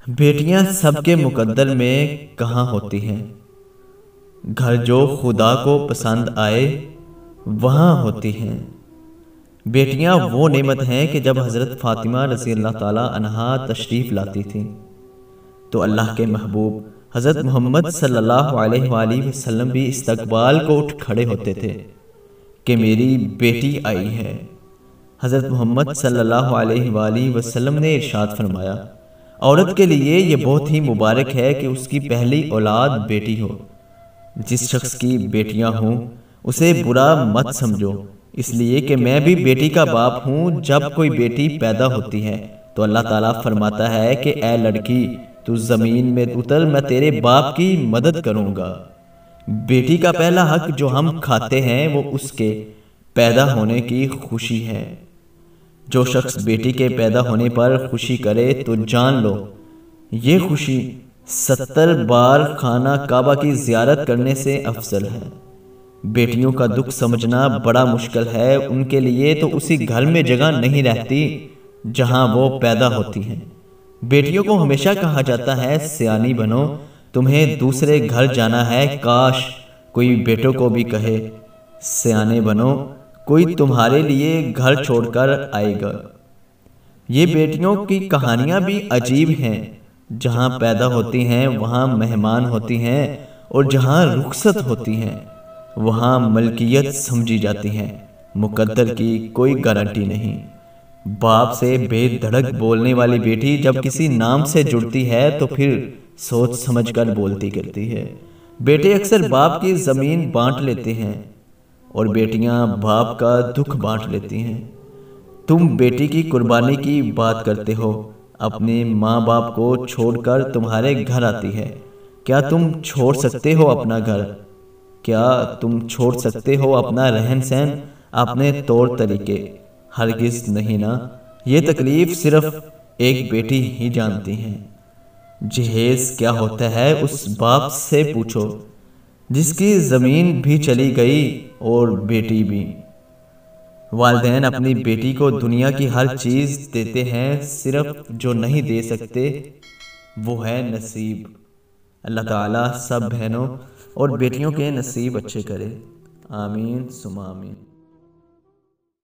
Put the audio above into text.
بیٹیاں سب کے مقدر میں کہاں ہوتی ہیں؟ گھر جو خدا کو پسند آئے وہاں ہوتی ہیں۔ بیٹیاں وہ نعمت ہیں کہ جب حضرت فاطمہ رضی اللہ تعالی عنہا تشریف لاتی تھیں تو اللہ کے محبوب حضرت محمد صلی اللہ علیہ وآلہ وسلم بھی استقبال کو اٹھ کھڑے ہوتے تھے کہ میری بیٹی آئی ہے۔ حضرت محمد صلی اللہ علیہ وآلہ وسلم نے ارشاد فرمایا، عورت کے لیے یہ بہت ہی مبارک ہے کہ اس کی پہلی اولاد بیٹی ہو۔ جس شخص کی بیٹیاں ہوں اسے برا مت سمجھو، اس لیے کہ میں بھی بیٹی کا باپ ہوں۔ جب کوئی بیٹی پیدا ہوتی ہے تو اللہ تعالیٰ فرماتا ہے کہ اے لڑکی تو زمین میں اتر، میں تیرے باپ کی مدد کروں گا۔ بیٹی کا پہلا حق جو ہم کھاتے ہیں وہ اس کے پیدا ہونے کی خوشی ہے۔ جو شخص بیٹی کے پیدا ہونے پر خوشی کرے تو جان لو یہ خوشی 70 بار خانہ کعبہ کی زیارت کرنے سے افضل ہے۔ بیٹیوں کا دکھ سمجھنا بڑا مشکل ہے، ان کے لیے تو اسی گھر میں جگہ نہیں رہتی جہاں وہ پیدا ہوتی ہیں۔ بیٹیوں کو ہمیشہ کہا جاتا ہے سیانی بنو، تمہیں دوسرے گھر جانا ہے۔ کاش کوئی بیٹوں کو بھی کہے سیانے بنو، کوئی تمہارے لیے گھر چھوڑ کر آئے گا۔ یہ بیٹیوں کی کہانیاں بھی عجیب ہیں۔ جہاں پیدا ہوتی ہیں وہاں مہمان ہوتی ہیں، اور جہاں رخصت ہوتی ہیں وہاں ملکیت سمجھی جاتی ہیں۔ مقدر کی کوئی گارنٹی نہیں۔ باپ سے بے دھڑک بولنے والی بیٹی جب کسی نام سے جڑتی ہے تو پھر سوچ سمجھ کر بولتی کرتی ہے۔ بیٹے اکثر باپ کی زمین بانٹ لیتے ہیں اور بیٹیاں باپ کا دکھ بانٹ لیتی ہیں۔ تم بیٹی کی قربانی کی بات کرتے ہو، اپنے ماں باپ کو چھوڑ کر تمہارے گھر آتی ہے۔ کیا تم چھوڑ سکتے ہو اپنا گھر؟ کیا تم چھوڑ سکتے ہو اپنا رہن سہن، اپنے طور طریقے؟ ہرگز نہیں نا۔ یہ تکلیف صرف ایک بیٹی ہی جانتی ہے۔ جہیز کیا ہوتا ہے اس باپ سے پوچھو جس کی زمین بھی چلی گئی اور بیٹی بھی۔ والدین اپنی بیٹی کو دنیا کی ہر چیز دیتے ہیں، صرف جو نہیں دے سکتے وہ ہے نصیب۔ اللہ تعالیٰ سب بہنوں اور بیٹیوں کے نصیب اچھے کرے، آمین ثم آمین۔